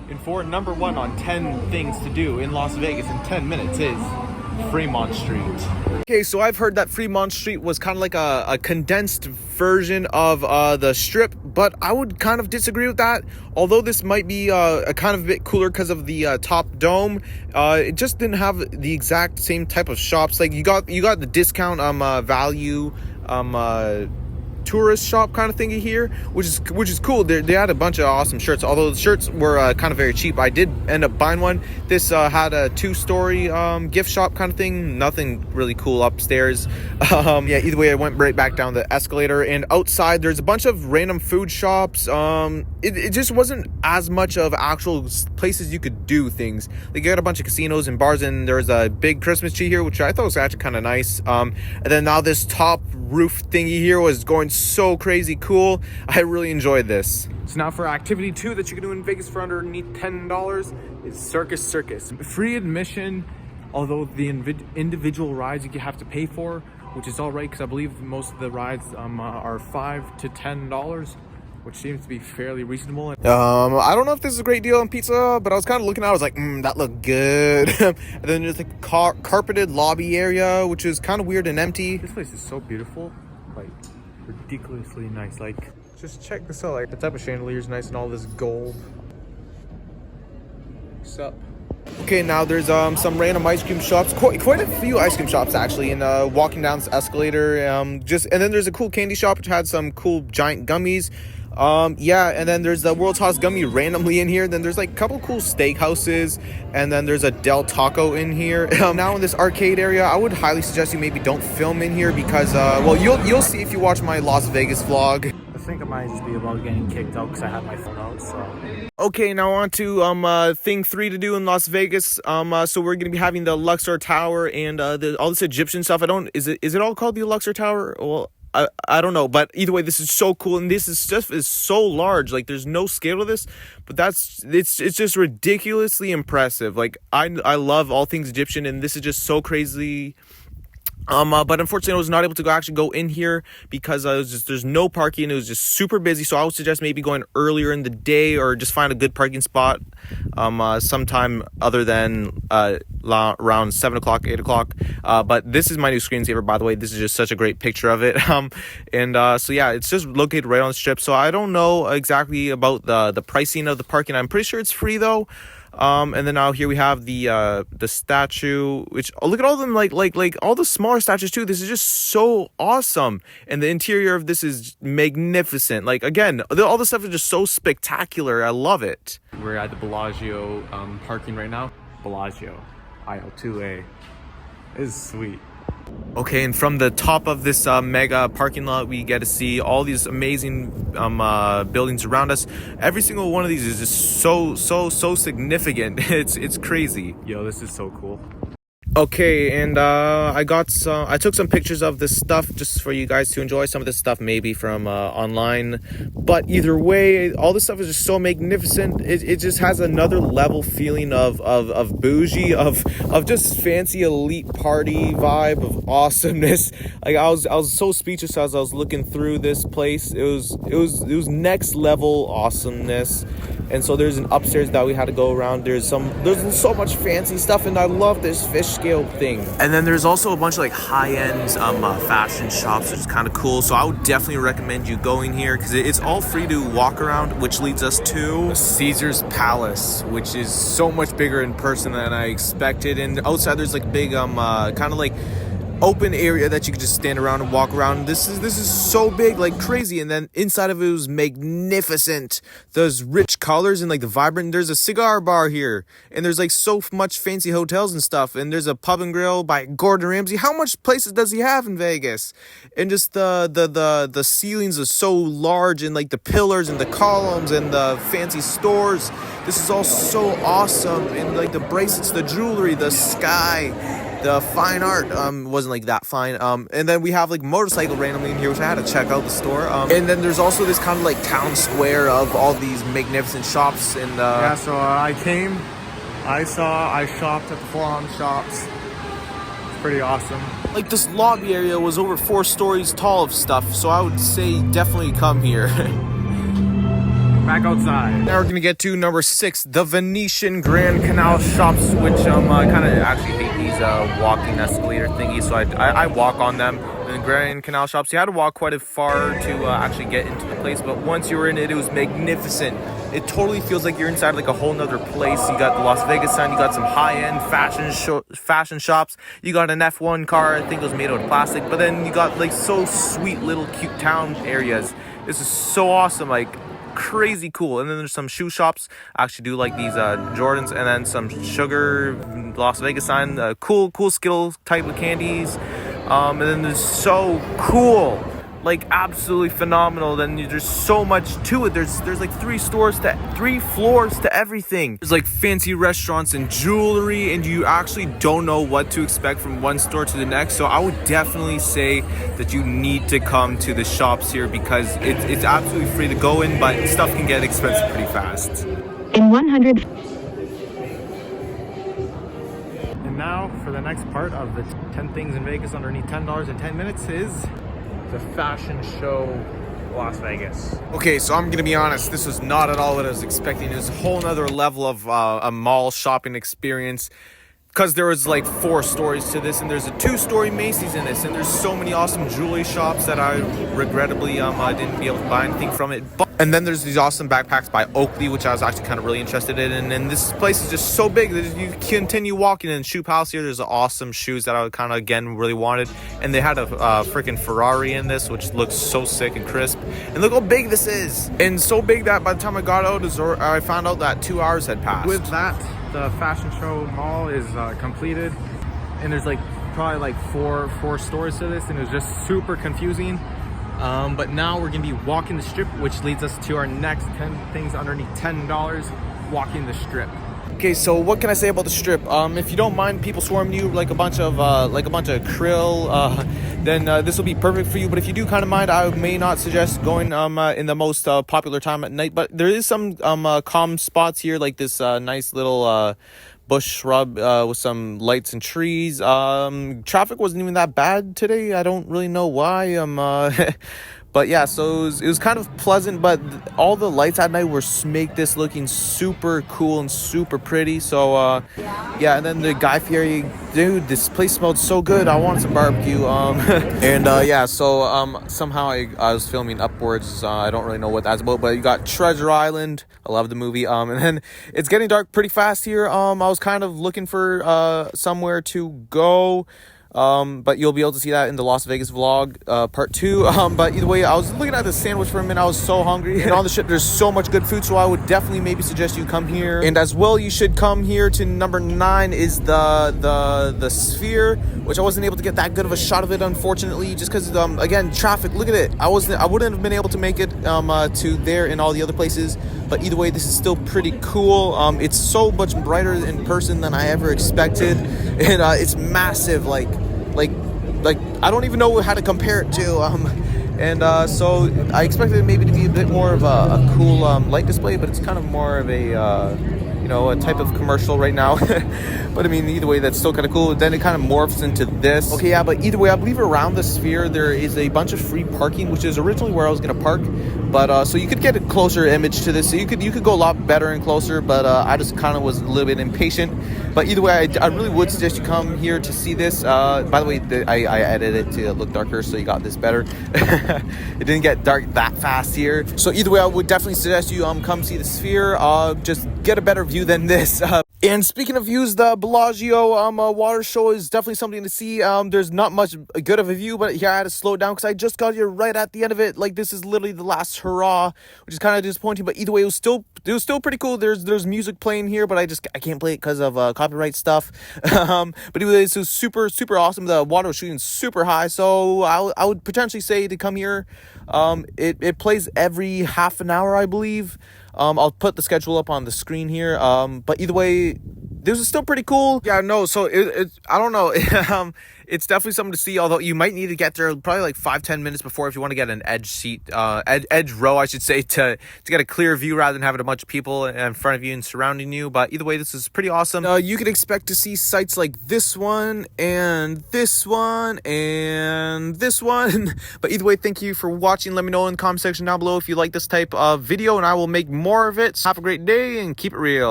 And for number one on 10 things to do in Las Vegas in 10 minutes is Fremont Street. Okay, so I've heard that Fremont Street was kind of like a condensed version of the Strip, but I would kind of disagree with that. Although this might be a kind of a bit cooler because of the top dome, it just didn't have the exact same type of shops. Like you got the discount value tourist shop kind of thingy here, which is cool. They had a bunch of awesome shirts, although the shirts were kind of very cheap. I did end up buying one. This had a 2-story gift shop kind of thing, nothing really cool upstairs. Yeah, either way, I went right back down the escalator, and outside there's a bunch of random food shops. It just wasn't as much of actual places you could do things. They got a bunch of casinos and bars, and there's a big Christmas tree here, which I thought was actually kind of nice. And then now this top roof thingy here was going so crazy cool. I really enjoyed this. So now for activity 2 that you can do in Vegas for underneath $10 is Circus Circus. Free admission, although the individual rides you have to pay for, which is all right because I believe most of the rides are $5 to $10, which seems to be fairly reasonable. I don't know if this is a great deal on pizza, but I was kind of looking at it, I was like, that looked good. And then there's like a carpeted lobby area, which is kind of weird and empty. This place is so beautiful, like ridiculously nice. Like, just check this out. Like, the type of chandelier is nice and all this gold. What's up? Okay, now there's some random ice cream shops, quite a few ice cream shops actually, and walking down this escalator, and then there's a cool candy shop which had some cool giant gummies. Yeah, and then there's the World's Hottest Gummy randomly in here. Then there's like a couple cool steakhouses, and then there's a Del Taco in here. Now in this arcade area, I would highly suggest you maybe don't film in here because, well, you'll see if you watch my Las Vegas vlog. I think I might just be about getting kicked out because I had my phone out, so. Okay, now on to thing 3 to do in Las Vegas. So we're gonna be having the Luxor Tower and all this Egyptian stuff. Is it all called the Luxor Tower? Well, I don't know, but either way, this is so cool, and this is so large. Like, there's no scale to this, but it's just ridiculously impressive. Like, I love all things Egyptian, and this is just so crazy. But unfortunately, I was not able to actually go in here because there's no parking. It was just super busy. So I would suggest maybe going earlier in the day or just find a good parking spot, sometime other than, around 7 o'clock, 8 o'clock. But this is my new screensaver, by the way. This is just such a great picture of it. So yeah, it's just located right on the Strip. So I don't know exactly about the pricing of the parking. I'm pretty sure it's free though. And then now here we have the statue, which look at all of them, like all the smaller statues too. This is just so awesome, and the interior of this is magnificent. Like, again, all the stuff is just so spectacular. I love it. We're at the Bellagio parking right now. Bellagio aisle 2A. This is sweet. Okay, and from the top of this mega parking lot, we get to see all these amazing buildings around us. Every single one of these is just so significant. It's crazy. Yo, this is so cool. Okay, and I took some pictures of this stuff just for you guys to enjoy. Some of this stuff maybe from online, but either way, all this stuff is just so magnificent. It just has another level feeling of bougie, of just fancy elite party vibe, of awesomeness. Like, I was so speechless as I was looking through this place. It was next level awesomeness. And so there's an upstairs that we had to go around. There's so much fancy stuff, and I love this fish scale thing. And then there's also a bunch of like high-end fashion shops, which is kind of cool. So I would definitely recommend you going here because it's all free to walk around, which leads us to Caesar's Palace, which is so much bigger in person than I expected. And outside there's like big kind of like open area that you can just stand around and walk around. This is so big, like crazy. And then inside of it was magnificent. Those rich colors and like the vibrant. There's a cigar bar here, and there's like so much fancy hotels and stuff. And there's a pub and grill by Gordon Ramsay. How much places does he have in Vegas? And just the ceilings are so large, and like the pillars and the columns and the fancy stores. This is all so awesome. And like the bracelets, the jewelry, the sky. The fine art wasn't like that fine. And then we have like motorcycle randomly in here, which I had to check out the store. And then there's also this kind of like town square of all these magnificent shops. And yeah, so I shopped at the four-arm shops. It's pretty awesome. Like, this lobby area was over 4 stories tall of stuff, so I would say definitely come here. back outside. Now we're gonna get to number 6, the Venetian Grand Canal Shops, which I kind of actually hate these walking escalator thingies, so I walk on them. The Grand Canal Shops, you had to walk quite a far to actually get into the place, but once you were in it, it was magnificent. It totally feels like you're inside like a whole nother place. You got the Las Vegas sign, you got some high-end fashion shops, you got an F1 car, I think it was made out of plastic, but then you got like so sweet little cute town areas. This is so awesome, like crazy cool. And then there's some shoe shops. I actually do like these Jordans, and then some sugar Las Vegas sign, cool Skittles type of candies. And then there's so cool, like absolutely phenomenal. Then there's so much to it. There's like 3 floors to everything. There's like fancy restaurants and jewelry, and you actually don't know what to expect from one store to the next. So I would definitely say that you need to come to the shops here, because it's absolutely free to go in, but stuff can get expensive pretty fast. In 100. And now for the next part of the 10 things in Vegas underneath $10 in 10 minutes is the fashion show Las Vegas. Okay, so I'm gonna be honest, this was not at all what I was expecting. It was a whole nother level of a mall shopping experience, because there was like 4 stories to this, and there's a 2-story Macy's in this, and there's so many awesome jewelry shops that I regrettably I didn't be able to buy anything from it. And then there's these awesome backpacks by Oakley, which I was actually kind of really interested in. And this place is just so big that you continue walking. In Shoe Palace here, there's awesome shoes that I kind of, again, really wanted. And they had a freaking Ferrari in this, which looks so sick and crisp. And look how big this is. And so big that by the time I got out, I found out that 2 hours had passed. With that, the fashion show mall is completed. And there's like probably like four stores to this, and it was just super confusing. But now we're gonna be walking the strip, which leads us to our next 10 things underneath $10, walking the strip. Okay, so what can I say about the strip? If you don't mind people swarming you like a bunch of krill, then this will be perfect for you. But if you do kind of mind, I may not suggest going in the most popular time at night. But there is some calm spots here, like this nice little bush shrub with some lights and trees. Traffic wasn't even that bad today. I don't really know why. But yeah, so it was kind of pleasant, but all the lights at night make this looking super cool and super pretty. So yeah, and then the Guy Fieri, dude, this place smelled so good. I wanted some barbecue. And yeah, so somehow I was filming upwards. I don't really know what that's about, but you got Treasure Island. I love the movie. And then it's getting dark pretty fast here. I was kind of looking for somewhere to go. But you'll be able to see that in the Las Vegas vlog, part 2. But either way, I was looking at the sandwich for a minute. I was so hungry. And on the ship, there's so much good food. So I would definitely maybe suggest you come here. And as well, you should come here to number 9 is the Sphere, which I wasn't able to get that good of a shot of it, unfortunately, just because, again, traffic. Look at it. I wouldn't have been able to make it, to there and all the other places. But either way, this is still pretty cool. It's so much brighter in person than I ever expected. And, it's massive, like I don't even know how to compare it to. And so I expected it maybe to be a bit more of a cool light display, but it's kind of more of a type of commercial right now. But I mean, either way, that's still kind of cool. Then it kind of morphs into this. Okay, yeah, but either way, I believe around the Sphere there is a bunch of free parking, which is originally where I was gonna park. But so you could get a closer image to this. So you could go a lot better and closer. But I just kind of was a little bit impatient. But either way, I really would suggest you come here to see this. By the way, I edited it to look darker, so you got this better. It didn't get dark that fast here. So either way, I would definitely suggest you come see the Sphere. Just get a better view than this. And speaking of views, the Bellagio water show is definitely something to see. There's not much good of a view, but here I had to slow it down because I just got here right at the end of it. Like, this is literally the last hurrah, which is kind of disappointing. But either way, it was still pretty cool. There's music playing here, but I can't play it because of copyright stuff. But anyway, it was super awesome. The water was shooting super high, so I would potentially say to come here. It plays every half an hour, I believe. I'll put the schedule up on the screen here. But either way, this is still pretty cool. Yeah, no, so it I don't know. It's definitely something to see, although you might need to get there probably like 5-10 minutes before if you want to get an edge seat, edge row, I should say, to get a clear view rather than having a bunch of people in front of you and surrounding you. But either way, this is pretty awesome. You can expect to see sites like this one and this one and this one. But either way, thank you for watching. Let me know in the comment section down below if you like this type of video, and I will make more of it. Have a great day and keep it real.